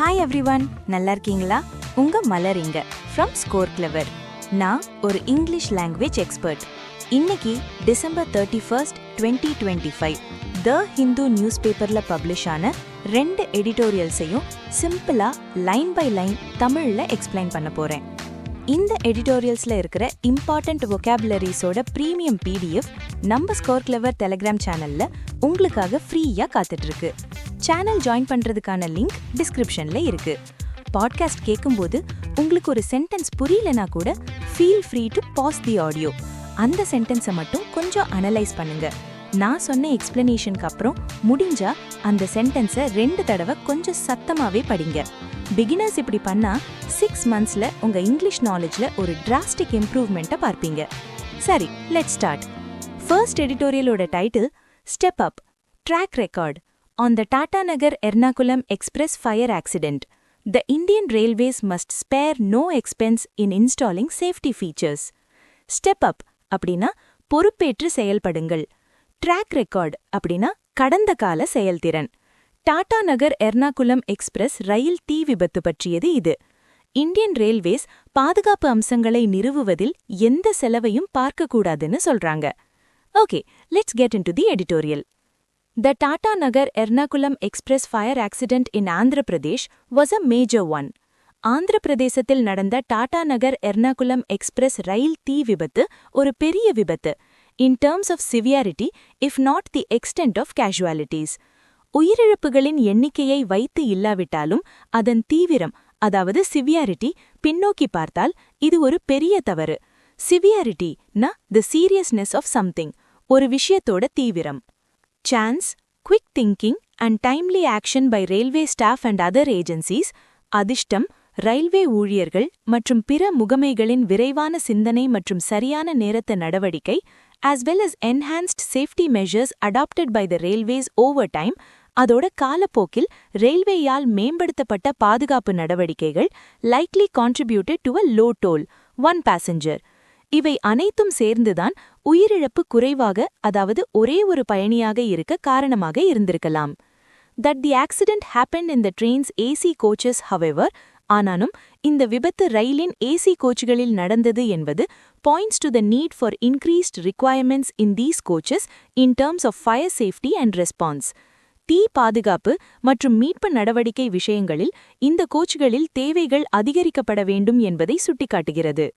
Hi everyone, நல்லா இருக்கீங்களா? உங்க மலர் இங்க ஃப்ரம் ஸ்கோர் கிளவர். நான் ஒரு இங்கிலீஷ் லாங்குவேஜ் எக்ஸ்பர்ட். இன்னைக்கு டிசம்பர் 31, 2025 த ஹிந்து நியூஸ் பேப்பர்ல பப்ளிஷ் ஆன 2 எடிட்டோரியல்ஸையும் சிம்பிளா லைன் பை லைன் தமிழ்ல எக்ஸ்பிளைன் பண்ண போறேன். இந்த எடிட்டோரியல்ஸ்ல இருக்கிற இம்பார்ட்டன்ட் வொகாபுலரிஸோட பிரீமியம் PDF நம்ம ஸ்கோர் கிளவர் டெலிகிராம் சேனல்ல உங்களுக்காக ஃப்ரீயா காத்துட்டு இருக்கு. சேனல் ஜாயின் பண்றதுக்கான லிங்க் டிஸ்கிரிப்ஷன்ல இருக்கு. பாட்காஸ்ட் கேட்கும்போது உங்களுக்கு ஒரு சென்டென்ஸ் புரியலனா கூட feel free to pass the audio. அந்த சென்டென்ஸை மட்டும் கொஞ்சம் அனலைஸ் பண்ணுங்க. நான் சொன்ன எக்ஸ்பிளனேஷனுக்கு அப்புறம் முடிஞ்சா அந்த சென்டென்ஸை 2 தடவை கொஞ்சம் சத்தமாவே படிங்க. பிகினர்ஸ் இப்படி பண்ணா 6 monthsல உங்க இங்கிலீஷ் நாலேஜ்ல ஒரு டிராஸ்டிக் இம்ப்ரூவ்மெண்ட்டை பார்ப்பீங்க. சரி, லெட்ஸ் ஸ்டார்ட். ஃபர்ஸ்ட் எடிட்டோரியலோட title step up track record on the Tata Nagar Ernakulam Express fire accident. The Indian Railways must spare no expense in installing safety features. Step up அப்படின்னா பொறுப்பேற்று செயல்படுங்கள். Track record அப்படின்னா கடந்த கால செயல்திறன். டாடா நகர் Ernakulam express ரயில் தீ விபத்து பற்றியது இது. இந்தியன் ரயில்வேஸ் பாதுகாப்பு அம்சங்களை நிறுவுவதில் எந்த செலவையும் பார்க்கக்கூடாதுன்னு சொல்றாங்க. Okay, let's get into the editorial. The Tata Nagar Ernakulam Express fire accident in Andhra Pradesh was a major one. Andhra பிரதேசத்தில் நடந்த டாடா நகர் எர்ணாகுளம் எக்ஸ்பிரஸ் ரயில் தீ விபத்து ஒரு பெரிய விபத்து. In terms of severity, if not the extent of casualties. உயிரிழப்புகளின் எண்ணிக்கையை வைத்து இல்லாவிட்டாலும் அதன் தீவிரம், அதாவது சிவியாரிட்டி, பின்னோக்கி பார்த்தால் இது ஒரு பெரிய தவறு. சிவியாரிட்டி நா the seriousness of something, ஒரு விஷயத்தோட தீவிரம். Chance, quick thinking and timely action by railway staff and other agencies, அதிர்ஷ்டம், ரயில்வே ஊழியர்கள் மற்றும் பிற முகமைகளின் விரைவான சிந்தனை மற்றும் சரியான நேரத்த நடவடிக்கை, as well as enhanced safety measures adopted by the railways over time, அதோட காலப்போக்கில் ரயில்வேயால் மேம்படுத்தப்பட்ட பாதுகாப்பு நடவடிக்கைகள் likely contributed to a low toll, 1 passenger. இவை அனைத்தும் சேர்ந்துதான் உயிரிழப்பு குறைவாக, அதாவது ஒரே ஒரு பயணியாக இருக்க காரணமாக இருந்திருக்கலாம். That the accident happened in the train's AC coaches, however, ஆனாலும் இந்த விபத்து ரயிலின் AC கோச்சுகளில் நடந்தது என்பது points to the need for increased requirements in these coaches in terms of fire safety and response. தீ பாதுகாப்பு மற்றும் மீட்பு நடவடிக்கை விஷயங்களில் இந்த கோச்சுகளில் தேவைகள் அதிகரிக்கப்பட வேண்டும் என்பதை சுட்டிக்காட்டுகிறது.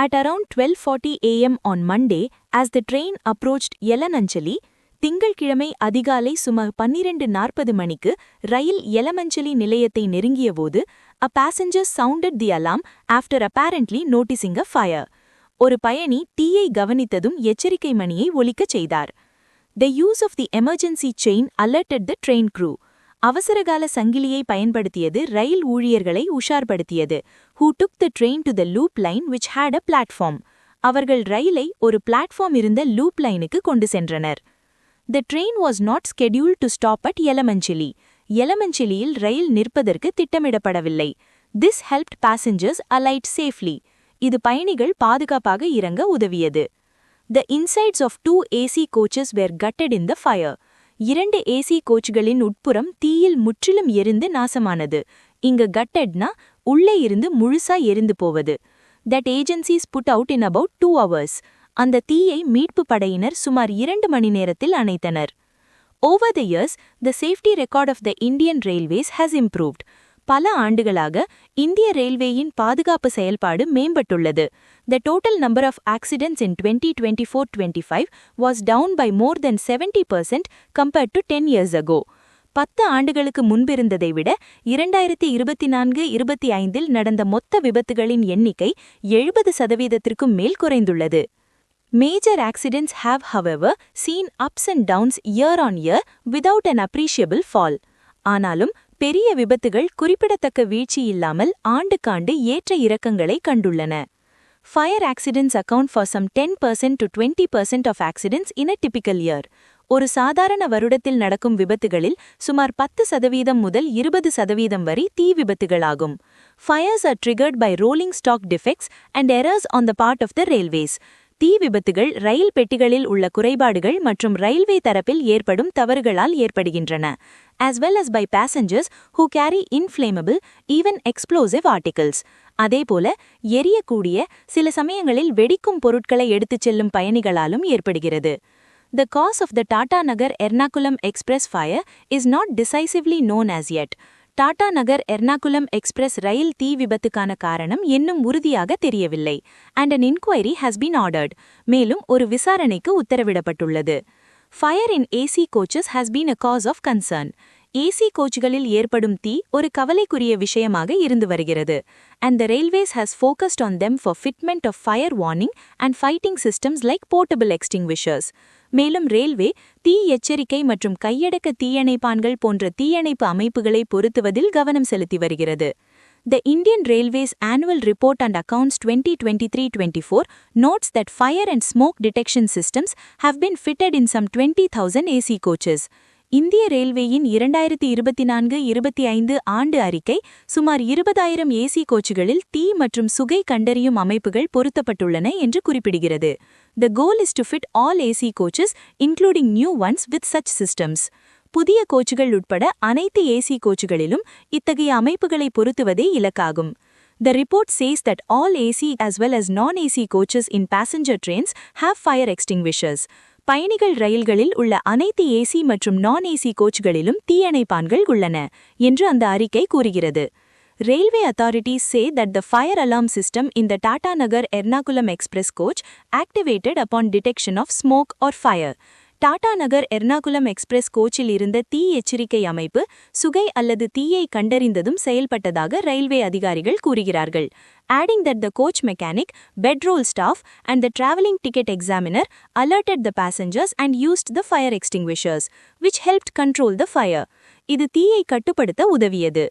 At around 12:40 AM on Monday, as the train approached Yelamanchali, திங்கள்கிழமை அதிகாலை சுமார் 12:40 மணிக்கு ரயில் எலமஞ்சலி நிலையத்தை நெருங்கியபோது a passenger sounded the alarm after apparently noticing a fire. ஒரு பயணி தீயை கவனித்ததும் எச்சரிக்கை மணியை ஒலிக்கச் செய்தார். The use of the emergency chain alerted the train crew. அவசரகால சங்கிலியை பயன்படுத்தியது ரயில் ஊழியர்களை உஷார்படுத்தியது. Who took the train to the loop line which had a platform. அவர்கள் ரயிலை ஒரு பிளாட்ஃபார்ம் இருந்த லூப் லைனுக்கு கொண்டு சென்றனர். The train was not scheduled to stop at Yelamanchali. எலமஞ்சலியில் ரயில் நிற்பதற்கு திட்டமிடப்படவில்லை. This helped passengers alight safely. இது பயணிகள் பாதுகாப்பாக இறங்க உதவியது. The insides of 2 AC coaches were gutted in the fire. 2 AC கோச்சுகளின் உட்புறம் தீயில் முற்றிலும் எரிந்து நாசமானது. இங்கு கட்டட்னா உள்ளே இருந்து முழுசா எரிந்து போவது. That agencies put out in about 2 hours. அந்த தீயை மீட்பு படையினர் சுமார் 2 மணி நேரத்தில் அணைத்தனர். Over the years, the safety record of the Indian Railways has improved. பல ஆண்டுகளாக இந்திய ரயில்வேயின் பாதுகாப்பு செயல்பாடு மேம்பட்டுள்ளது. The total number of accidents in 2024-25 was down by more than 70% compared to 10 years ago. 10 ஆண்டுகளுக்கு முன்பிருந்ததை விட 2024-25 நடந்த மொத்த விபத்துகளின் எண்ணிக்கை 70% மேல் குறைந்துள்ளது. Major accidents have, however, seen ups and downs year on year without an appreciable fall. ஆனாலும் பெரிய விபத்துகள் குறிப்பிடத்தக்க வீழ்ச்சி இல்லாமல் ஆண்டுக்காண்டு ஏற்ற இறக்கங்களை கண்டுள்ளன. Fire accidents account for some 10% to 20% of accidents in a typical year. ஒரு சாதாரண வருடத்தில் நடக்கும் விபத்துகளில் சுமார் 10% முதல் 20% வரை தீ விபத்துகளாகும். Fires are triggered by rolling stock defects and errors on the part of the railways. தீ விபத்துகள் ரயில் பெட்டிகளில் உள்ள குறைபாடுகள் மற்றும் ரயில்வே தரப்பில் ஏற்படும் தவறுகளால் ஏற்படுகின்றன, as well as by passengers who carry inflammable, even explosive articles. அதேபோல எரியக்கூடிய, சில சமயங்களில் வெடிக்கும் பொருட்களை எடுத்துச் செல்லும் பயணிகளாலும் ஏற்படுகிறது. The cause of the Tata Nagar Ernakulam Express fire is not decisively known as yet. Tatanagar Ernakulam express ரயில் தீ விபத்துக்கான காரணம் இன்னும் உறுதியாக தெரியவில்லை. and an inquiry has been ordered. மேலும் ஒரு விசாரணைக்கு உத்தரவிடப்பட்டுள்ளது. Fire in AC coaches has been a cause of concern. AC கோச்சுகளில் ஏற்படும் தீ ஒரு கவலைக்குரிய விஷயமாக இருந்து வருகிறது. and the railways has focused on them for fitment of fire warning and fighting systems like portable extinguishers. மேலும் ரயில்வே தீ எச்சரிக்கை மற்றும் கையடக்க தீயணைப்பான்கள் போன்ற தீயணைப்பு அமைப்புகளை பொருத்துவதில் கவனம் செலுத்தி வருகிறது. The Indian Railways Annual Report and Accounts 2023-24 notes that fire and smoke detection systems have been fitted in some 20,000 AC coaches. இந்திய ரயில்வேயின் 2024-25 ஆண்டு அறிக்கை சுமார் 20,000 ஏசி கோச்சுகளில் தீ மற்றும் சுகை கண்டறியும் அமைப்புகள் பொருத்தப்பட்டுள்ளன என்று குறிப்பிடுகிறது. The goal is to fit all AC coaches, including new ones, with such systems. புதிய கோச்சுகள் உட்பட அனைத்து ஏசி கோச்சுகளிலும் இத்தகைய அமைப்புகளை பொருத்துவதே இலக்காகும். The report says that all AC as well as non-AC coaches in passenger trains have fire extinguishers. பயணிகள் ரயில்களில் உள்ள அனைத்து AC மற்றும் நான் ஏசி கோச்சுகளிலும் தீயணைப்பான்கள் உள்ளன என்று அந்த அறிக்கை கூறுகிறது. Railway authorities say that the fire alarm system in the Tata Nagar Ernakulam Express coach activated upon detection of smoke or fire. Tatanagar Ernakulam express கோச்சில் இருந்த தீ எச்சரிக்கை அமைப்பு சுகை அல்லது தீயை கண்டறிந்ததும் செயல்பட்டதாக ரயில்வே அதிகாரிகள் கூறுகிறார்கள். Adding that the coach mechanic, bedroll staff and the travelling ticket examiner alerted the passengers and used the fire extinguishers, which helped control the fire. இது தீயை கட்டுப்படுத்த உதவியது.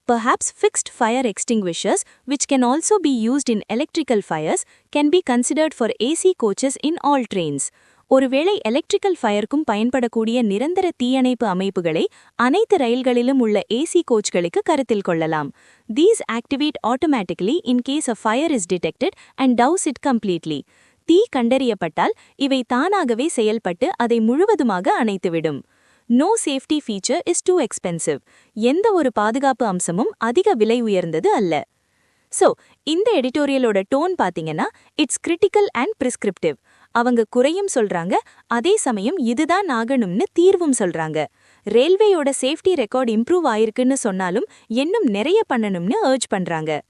Perhaps fixed fire extinguishers, which can also be used in electrical fires, can be considered for AC coaches in all trains. ஒருவேளை electrical ஃபயருக்கும் பயன்படக்கூடிய நிரந்தர தீயணைப்பு அமைப்புகளை அனைத்து ரயில்களிலும் உள்ள ஏசி கோச்களுக்கு கருத்தில் கொள்ளலாம். These activate automatically in case a fire is detected and douse it completely. தீ கண்டறியப்பட்டால் இவை தானாகவே செயல்பட்டு அதை முழுவதுமாக அணைத்துவிடும். No safety feature is too expensive. எந்த ஒரு பாதுகாப்பு அம்சமும் அதிக விலை உயர்ந்தது அல்ல. So, இந்த எடிட்டோரியலோட டோன் பாத்தீங்கன்னா இட்ஸ் கிரிட்டிக்கல் அண்ட் பிரிஸ்கிரிப்டிவ். அவங்க குறையும் சொல்றாங்க, அதே சமயம் இதுதான் ஆகணும்னு தீர்வும் சொல்றாங்க. ரயில்வேயோட சேஃப்டி ரெக்கார்ட் இம்ப்ரூவ் ஆயிருக்குன்னு சொன்னாலும் இன்னும் நிறைய பண்ணணும்னு அர்ஜ் பண்றாங்க.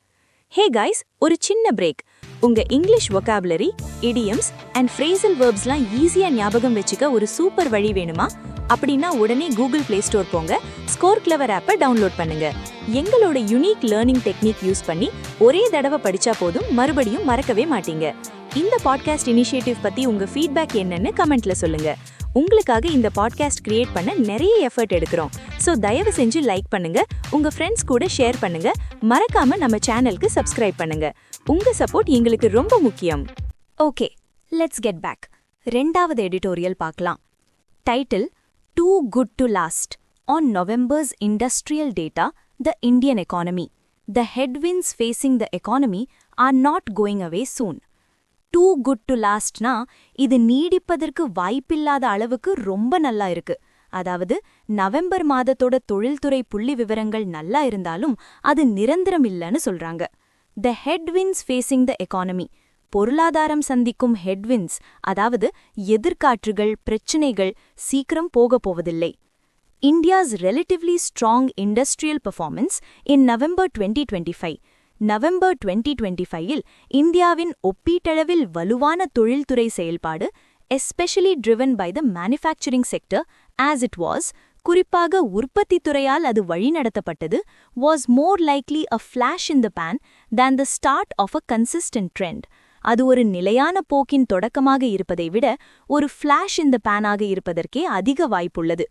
ஹே கைஸ், ஒரு சின்ன பிரேக். உங்க English vocabulary, idioms and phrasal வெர்ப்ஸ்லாம் ஈஸியா ஞாபகம் வச்சுக்க ஒரு சூப்பர் வழி வேணுமா? அப்படின்னா உடனே கூகுள் பிளே ஸ்டோர் போங்க, ஸ்கோர் கிளவர் ஆப்பை டவுன்லோட் பண்ணுங்க. எங்களோட யூனிக் லேர்னிங் டெக்னிக் யூஸ் பண்ணி ஒரே தடவை படிச்சா போதும், மறுபடியும் மறக்கவே மாட்டீங்க. இந்த பாட்காஸ்ட் இனிஷியேட்டிவ் பத்தி உங்க ஃபீட்பேக் என்னன்னு கமெண்ட்ல சொல்லுங்க. உங்களுக்காக இந்த பாட்காஸ்ட் கிரியேட் பண்ண நிறைய எஃபர்ட் எடுக்கிறோம். ஸோ தயவு செஞ்சு லைக் பண்ணுங்க, உங்க ஃப்ரெண்ட்ஸ் கூட ஷேர் பண்ணுங்க, மறக்காம நம்ம சேனலுக்கு சப்ஸ்கிரைப் பண்ணுங்க. உங்க சப்போர்ட் எங்களுக்கு ரொம்ப முக்கியம். Okay, let's get back. ரெண்டாவது எடிட்டோரியல் பார்க்கலாம். Title Too Good to Last. On November's industrial data, the Indian economy. The headwinds facing the economy are not going away soon. Too good to lastனா இது நீடிப்பதற்கு வாய்ப்பில்லாத அளவுக்கு ரொம்ப நல்லா இருக்கு. அதாவது நவம்பர் மாதத்தோட தொழில்துறை புள்ளி விவரங்கள் நல்லா இருந்தாலும் அது நிரந்தரம் இல்லைன்னு சொல்றாங்க. The headwinds facing the economy. பொருளாதாரம் சந்திக்கும் ஹெட்வின்ஸ், அதாவது எதிர்காற்றுகள், பிரச்சினைகள் சீக்கிரம் போவதில்லை. India's relatively strong industrial performance in November 2025. November 2025இல் இந்தியாவின் ஒப்பீட்டளவில் வலுவான தொழில்துறை செயல்பாடு, especially driven by the manufacturing sector as it was, குறிப்பாக உற்பத்தி துறையால் அது வழிநடத்தப்பட்டது, was more likely a flash in the pan than the start of a consistent trend. அது ஒரு நிலையான போக்கின் தொடக்கமாக இருப்பதை விட ஒரு ஃபிளாஷ் இன் த பேனாக இருப்பதற்கே அதிக வாய்ப்புள்ளது.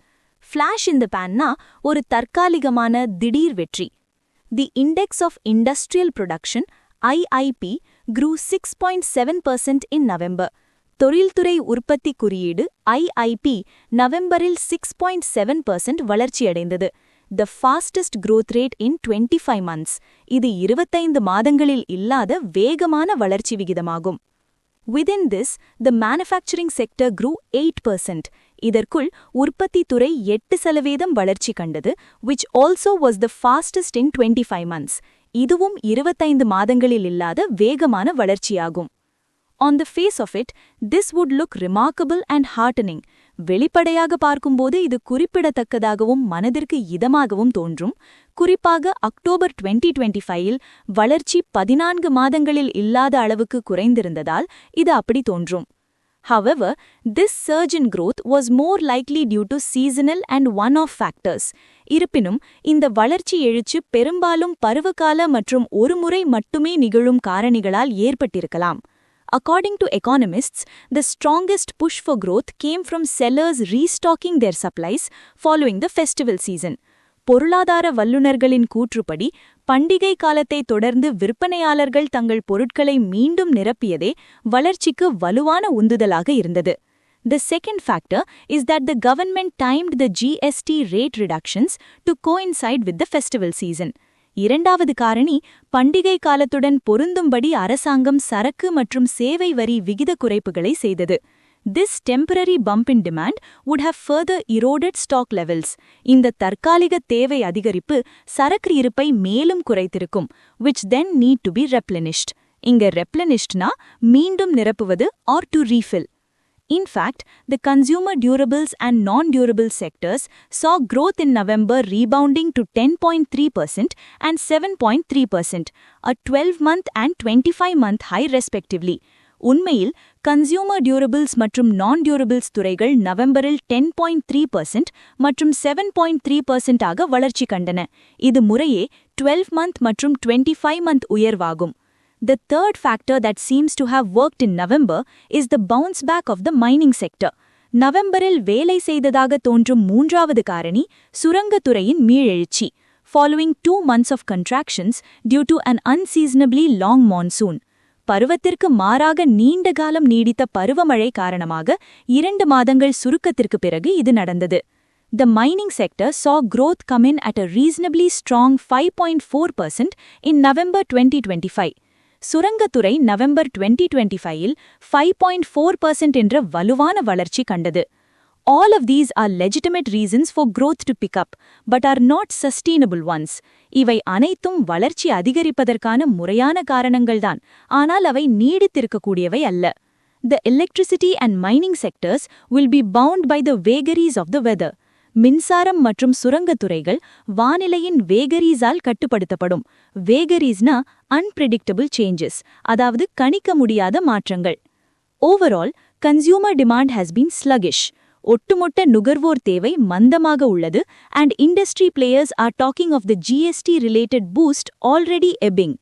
ஃபிளாஷ் இன் த பேன்னா ஒரு தற்காலிகமான திடீர் வெற்றி. The index of industrial production IIP grew 6.7% in November. தொழில்துறை உற்பத்தி குறியீடு IIP நவம்பரில் 6.7% வளர்ச்சியடைந்தது. The fastest growth rate in 25 months. இது 25 மாதங்களில் இல்லாத வேகமான வளர்ச்சி விகிதமாகும். Within this, the manufacturing sector grew 8%. இதற்குள் உற்பத்தி துறை 8% வளர்ச்சி கண்டது, which also was the fastest in 25 months. இதுவும் 25 மாதங்களில் இல்லாத வேகமான வளர்ச்சியாகும். On the face of it, this would look remarkable and heartening. வெளிப்படையாக பார்க்கும்போது இது குறிப்பிடத்தக்கதாகவும் மனதிற்கு இதமாகவும் தோன்றும். குறிப்பாக அக்டோபர் 2025இல் வளர்ச்சி 14 மாதங்களில் இல்லாத அளவுக்கு குறைந்திருந்ததால் இது அப்படி தோன்றும். However, this surge in growth was more likely due to seasonal and one-off factors. இருப்பினும் இந்த வளர்ச்சி எழுச்சி பெரும்பாலும் பருவகால மற்றும் ஒரு முறை மட்டுமே நிகழும் காரணிகளால் ஏற்பட்டிருக்கலாம். According to economists, the strongest push for growth came from sellers restocking their supplies following the festival season. பொருளாதார வல்லுநர்களின் கூற்றுப்படி பண்டிகை காலத்தை தொடர்ந்து விற்பனையாளர்கள் தங்கள் பொருட்களை மீண்டும் நிரப்பியதே வளர்ச்சிக்கு வலுவான உந்துதலாக இருந்தது. The second factor is that the government timed the GST rate reductions to coincide with the festival season. இரண்டாவது காரணி பண்டிகை காலத்துடன் பொருந்தும்படி அரசாங்கம் சரக்கு மற்றும் சேவை வரி விகித குறைப்புகளை செய்தது. This temporary bump in demand would have further eroded stock levels. இந்த தற்காலிக தேவை அதிகரிப்பு சரக்கு இருப்பை மேலும் குறைத்திருக்கும், which then need to be replenished. இங்க replenishedனா மீண்டும் நிரப்புவது or to refill. In fact, the consumer durables and non-durable sectors saw growth in November rebounding to 10.3% and 7.3%, a 12-month and 25-month high respectively. உண்மையில் கன்சியூமர் டியூரபிள்ஸ் மற்றும் நான் durables துறைகள் நவம்பரில் 10.3% மற்றும் 7.3% ஆக வளர்ச்சி கண்டன. இது முறையே 12 month மற்றும் 25 month உயர்வாகும். The third factor that seems to have worked in November is the bounce back of the mining sector. நவம்பரில் வேலை செய்ததாக தோன்றும் மூன்றாவது காரணி சுரங்கத்துறையின் மீளெழுச்சி. Following 2 months of contractions due to an unseasonably long monsoon. பருவத்திற்கு மாறாக நீண்ட காலம் நீடித்த பருவமழை காரணமாக 2 மாதங்கள் சுருக்கத்திற்கு பிறகு இது நடந்தது. The mining sector saw growth come in at a reasonably strong 5.4% in November 2025. சுரங்கத்துறை November 2025இல் 5.4% என்ற வலுவான வளர்ச்சி கண்டது. All of these are legitimate reasons for growth to pick up, but are not sustainable ones. இவை அனைத்தும் வளர்ச்சி அதிகரிப்பதற்கான முறையான காரணங்கள்தான், ஆனால் அவை நீடித்திருக்கக்கூடியவை அல்ல. The electricity and mining sectors will be bound by the vagaries of the weather. மின்சாரம் மற்றும் சுரங்கத்துறைகள் வானிலையின் வேகரீஸால் கட்டுப்படுத்தப்படும். வேகரீஸ்னா unpredictable changes, அதாவது கணிக்க முடியாத மாற்றங்கள். Overall, consumer demand has been sluggish. ஒட்டுமொத்த நுகர்வோர் தேவை மந்தமாக உள்ளது and industry players are talking of the GST related boost already ebbing.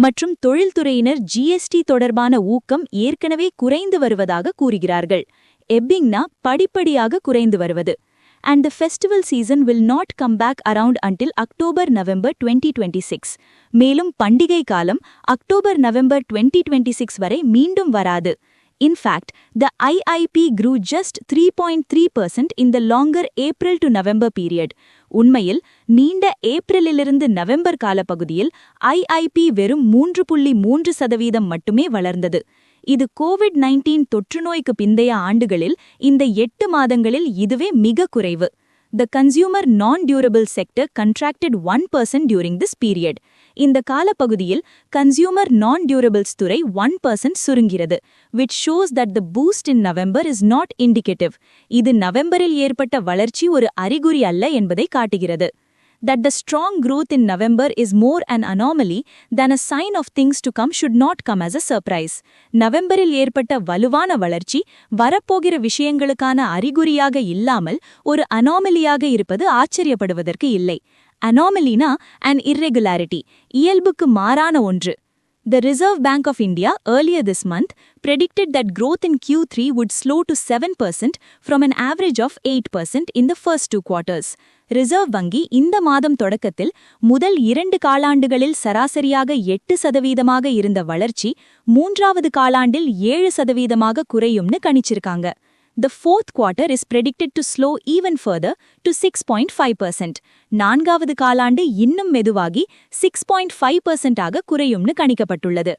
மற்றும் தொழில்துறையினர் GST தொடர்பான ஊக்கம் ஏற்கனவே குறைந்து வருவதாக கூறுகிறார்கள். ebbingனா படிப்படியாக குறைந்து வருவது. And the festival season will not come back around until October-November 2026. மேலும் பண்டிகை காலம் October-November 2026 வரை மீண்டும் வராது. In fact, the IIP grew just 3.3% in the longer April to November period. உண்மையில் நீண்ட ஏப்ரலிலிருந்து நவம்பர் காலப்பகுதியில் IIP வெறும் 3.3% மட்டுமே வளர்ந்தது. இது COVID-19 தொற்றுநோய்க்கு பிந்தைய ஆண்டுகளில் இந்த 8 மாதங்களில் இதுவே மிக குறைவு. The consumer non-durable sector contracted 1% during this period. இந்த காலப்பகுதியில் consumer non-durables துறை 1% சுருங்கிறது, which shows that the boost in November is not indicative. இது நவம்பரில் ஏற்பட்ட வளர்ச்சி ஒரு அறிகுறி அல்ல என்பதை காட்டுகிறது. That the strong growth in November is more an anomaly than a sign of things to come should not come as a surprise. நவம்பரில் ஏற்பட்ட வலுவான வளர்ச்சி வரப்போகிற விஷயங்களுக்கான அறிகுறியாக இல்லாமல் ஒரு அனாமலியாக இருப்பது ஆச்சரியப்படுவதற்கு இல்லை. அனாமலினா an irregularity, இயல்புக்கு மாறான ஒன்று. The Reserve Bank of India earlier this month predicted that growth in Q3 would slow to 7% from an average of 8% in the first 2 quarters. Reserve வங்கி இந்த மாதம் தொடக்கத்தில் முதல் 2 காலாண்டுகளில் சராசரியாக 8% இருந்த வளர்ச்சி 3வது காலாண்டில் 7% குறையும்னு கணிச்சிருக்காங்க. The fourth quarter is predicted to slow even further to 6.5%. 4வது காலாண்டு இன்னும் மெதுவாகி 6.5% ஆக குறையும்னு கணிக்கப்பட்டுள்ளது.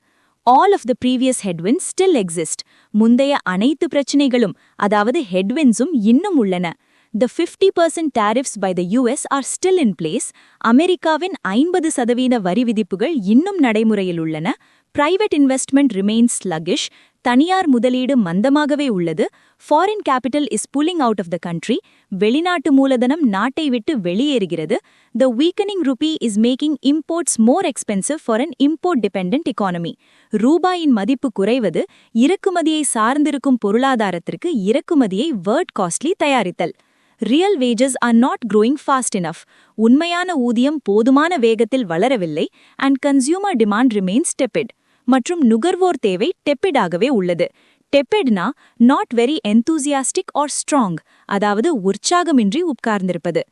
All of the previous headwinds still exist. முந்தைய அனைத்து பிரச்சனைகளும் அதாவது headwindsum இன்னும் உள்ளன. The 50% tariffs by the US are still in place. அமெரிக்காவின் 50% வரி விதிப்புகள் இன்னும் நடைமுறையில் உள்ளன. Private investment remains sluggish. தனியார் முதலீடு மந்தமாகவே உள்ளது. Foreign capital is pulling out of the country. வெளிநாட்டு மூலதனம் நாட்டை விட்டு வெளியேறுகிறது. The weakening rupee is making imports more expensive for an import-dependent economy. ரூபாயின் மதிப்பு குறைவது இறக்குமதியை சார்ந்திருக்கும் பொருளாதாரத்திற்கு இறக்குமதியை word costly தயாரித்தல். Real wages are not growing fast enough. உண்மையான ஊதியம் போதுமான வேகத்தில் வளரவில்லை and consumer demand remains tepid. மற்றும் நுகர்வோர் தேவை டெப்பிடாகவே உள்ளது. டெப்பிட்னா not very enthusiastic or strong, அதாவது உற்சாகமின்றி உட்கார்ந்திருப்பது.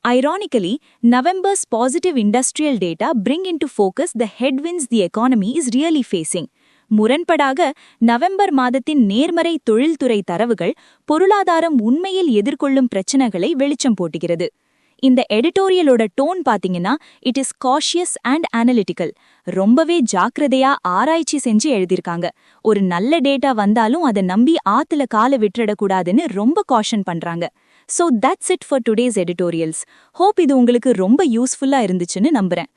Ironically, November's positive industrial data bring into focus the headwinds the economy is really facing. முரண்படாக நவம்பர் மாதத்தின் நேர்மறை தொழில்துறை தரவுகள் பொருளாதாரம் உண்மையில் எதிர்கொள்ளும் பிரச்சனைகளை வெளிச்சம் போட்டுகிறது. இந்த எடிட்டோரியலோட டோன் பாத்தீங்கன்னா it is cautious and analytical. ரொம்பவே ஜாக்கிரதையா ஆராய்ச்சி செஞ்சு எழுதியிருக்காங்க. ஒரு நல்ல டேட்டா வந்தாலும் அதை நம்பி ஆத்துல கால விட்டுடக்கூடாதுன்னு ரொம்ப காஷன் பண்றாங்க. So that's it for today's editorials. Hope இது உங்களுக்கு ரொம்ப யூஸ்ஃபுல்லா இருந்துச்சுன்னு நம்புறேன்.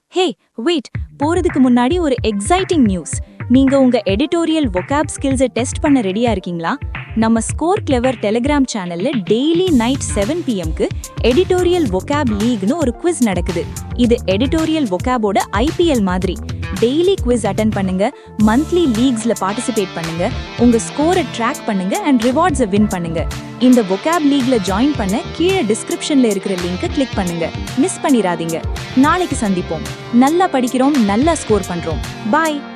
ஹே வெயிட், போறதுக்கு முன்னாடி ஒரு எக்ஸைட்டிங் நியூஸ். நீங்க உங்க எடிட்டோரியல் vocab skills டெஸ்ட் பண்ண ரெடியா இருக்கீங்களா? நம்ம ஸ்கோர் கிளவர் டெலிகிராம் சேனல்ல daily night 7 PM editorial vocab லீக்னு ஒரு குவிஸ் நடக்குது. இது எடிட்டோரியல் vocabோட IPL மாதிரி. டெய்லி குவிஸ் அட்டெண்ட் பண்ணுங்க, மந்த்லி லீக்ஸ்ல பார்ட்டிசிபேட் பண்ணுங்க, உங்க ஸ்கோரை ட்ராக் பண்ணுங்க அண்ட் ரிவார்ட்ஸை வின் பண்ணுங்க. இந்த vocab லீக்ல ஜாயின் பண்ண கீழே டிஸ்கிரிப்ஷன்ல இருக்கிற லிங்கை கிளிக் பண்ணுங்க. மிஸ் பண்ணிராதீங்க. நாளைக்கு சந்திப்போம். நல்லா படிக்கிறோம், நல்லா ஸ்கோர் பண்றோம். பாய்.